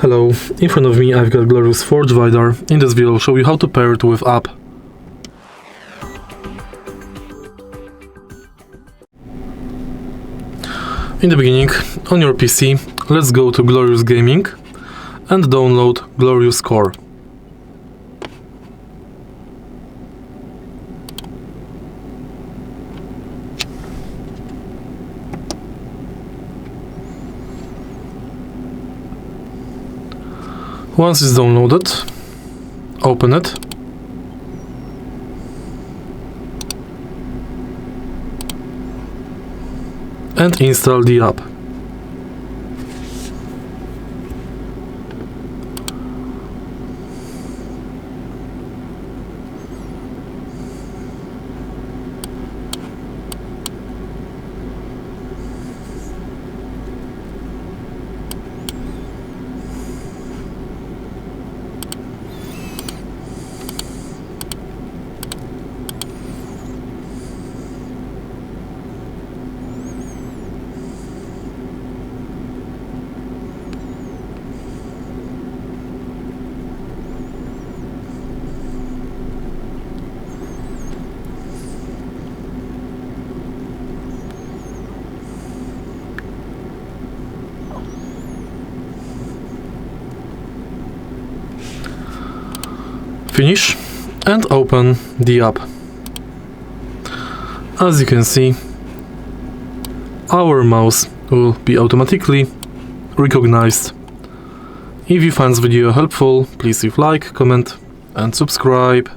Hello, in front of me I've got Glorious Forge Vidar. In this video I'll show you how to pair it with app. In the beginning, on your PC, let's go to Glorious Gaming and download Glorious Core. Once it's downloaded, open it. And install the app. Finish and open the app. As you can see, our mouse will be automatically recognized. If you find this video helpful, please leave like, comment and subscribe.